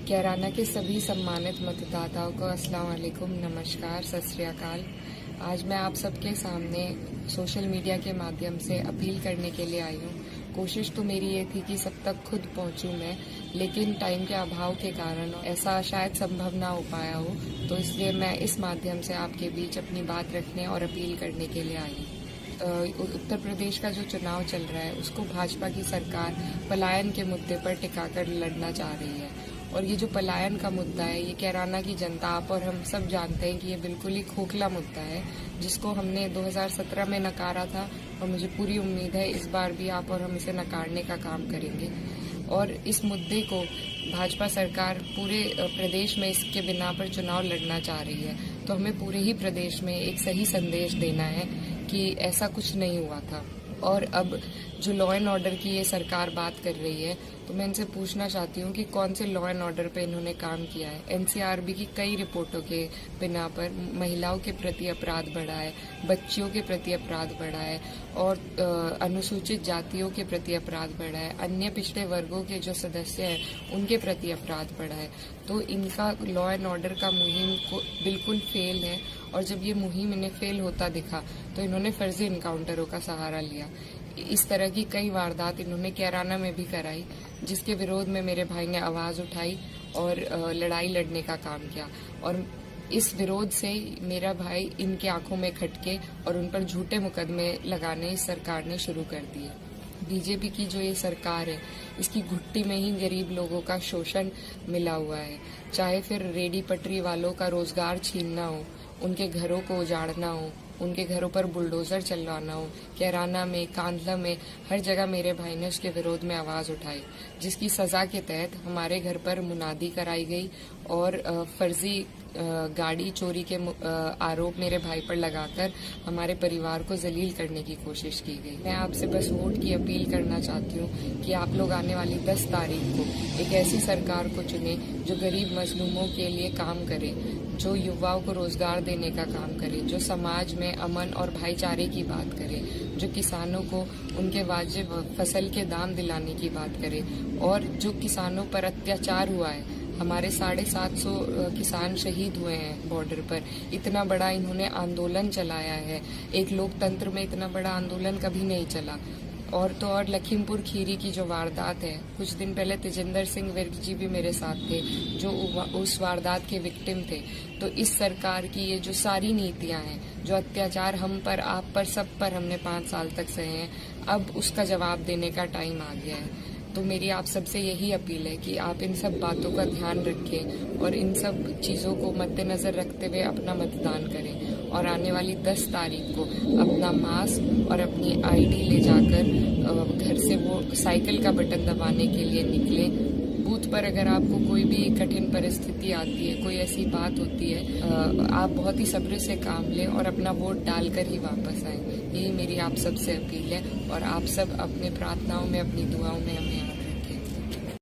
कैराना के सभी सम्मानित मतदाताओं को अस्सलाम वालेकुम, नमस्कार, सत श्री अकाल। आज मैं आप सबके सामने सोशल मीडिया के माध्यम से अपील करने के लिए आई हूँ। कोशिश तो मेरी ये थी कि सब तक खुद पहुँचूँ मैं, लेकिन टाइम के अभाव के कारण ऐसा शायद संभव ना हो पाया हो, तो इसलिए मैं इस माध्यम से आपके बीच अपनी बात रखने और अपील करने के लिए आई हूँ। उत्तर प्रदेश का जो चुनाव चल रहा है उसको भाजपा की सरकार पलायन के मुद्दे पर टिकाकर लड़ना चाह रही है, और ये जो पलायन का मुद्दा है ये कैराना की जनता, आप और हम सब जानते हैं कि ये बिल्कुल ही खोखला मुद्दा है, जिसको हमने 2017 में नकारा था और मुझे पूरी उम्मीद है इस बार भी आप और हम इसे नकारने का काम करेंगे। और इस मुद्दे को भाजपा सरकार पूरे प्रदेश में इसके बिना पर चुनाव लड़ना चाह रही है, तो हमें पूरे ही प्रदेश में एक सही संदेश देना है कि ऐसा कुछ नहीं हुआ था। और अब जो लॉ एंड ऑर्डर की ये सरकार बात कर रही है, तो मैं इनसे पूछना चाहती हूँ कि कौन से लॉ एंड ऑर्डर पे इन्होंने काम किया है। एनसीआरबी की कई रिपोर्टों के बिना पर महिलाओं के प्रति अपराध बढ़ा है, बच्चियों के प्रति अपराध बढ़ा है, और अनुसूचित जातियों के प्रति अपराध बढ़ा है, अन्य पिछड़े वर्गों के जो सदस्य हैं उनके प्रति अपराध बढ़ा है। तो इनका लॉ एंड ऑर्डर का मुहिम को बिल्कुल फेल है, और जब ये मुहिम इन्हें फेल होता दिखा तो इन्होंने फर्जी इनकाउंटरों का सहारा लिया। इस तरह की कई वारदात इन्होंने कैराना में भी कराई, जिसके विरोध में मेरे भाई ने आवाज़ उठाई और लड़ाई लड़ने का काम किया, और इस विरोध से मेरा भाई इनके आंखों में खटके और उन पर झूठे मुकदमे लगाने इस सरकार ने शुरू कर दिए। बीजेपी की जो ये सरकार है, इसकी घुट्टी में ही गरीब लोगों का शोषण मिला हुआ है, चाहे फिर रेडी पटरी वालों का रोजगार छीनना हो, उनके घरों को उजाड़ना हो, उनके घरों पर बुलडोजर चलवाना हो। कैराना में, कांधला में, हर जगह मेरे भाई ने उसके विरोध में आवाज़ उठाई, जिसकी सज़ा के तहत हमारे घर पर मुनादी कराई गई और फर्जी गाड़ी चोरी के आरोप मेरे भाई पर लगाकर हमारे परिवार को जलील करने की कोशिश की गई। मैं आपसे बस वोट की अपील करना चाहती हूँ कि आप लोग आने वाली 10 तारीख को एक ऐसी सरकार को चुने जो गरीब मजलूमों के लिए काम करे, जो युवाओं को रोजगार देने का काम करे, जो समाज में अमन और भाईचारे की बात करे, जो किसानों को उनके वाजिब फसल के दाम दिलाने की बात करे, और जो किसानों पर अत्याचार हुआ है, हमारे 750 किसान शहीद हुए हैं बॉर्डर पर, इतना बड़ा इन्होंने आंदोलन चलाया है, एक लोकतंत्र में इतना बड़ा आंदोलन कभी नहीं चला। और तो और लखीमपुर खीरी की जो वारदात है, कुछ दिन पहले तेजिंदर सिंह विर्क जी भी मेरे साथ थे जो उस वारदात के विक्टिम थे। तो इस सरकार की ये जो सारी नीतियां हैं, जो अत्याचार हम पर, आप पर, सब पर हमने 5 साल तक सहे हैं, अब उसका जवाब देने का टाइम आ गया है। तो मेरी आप सबसे यही अपील है कि आप इन सब बातों का ध्यान रखें और इन सब चीज़ों को मद्देनज़र रखते हुए अपना मतदान करें, और आने वाली 10 तारीख को अपना मास्क और अपनी आईडी ले जाकर घर से वो साइकिल का बटन दबाने के लिए निकलें। बूथ पर अगर आपको कोई भी कठिन परिस्थिति आती है, कोई ऐसी बात होती है, आप बहुत ही सब्र से काम लें और अपना वोट डालकर ही वापस आएं। यही मेरी आप सबसे अपील है, और आप सब अपने प्रार्थनाओं में, अपनी दुआओं में हमें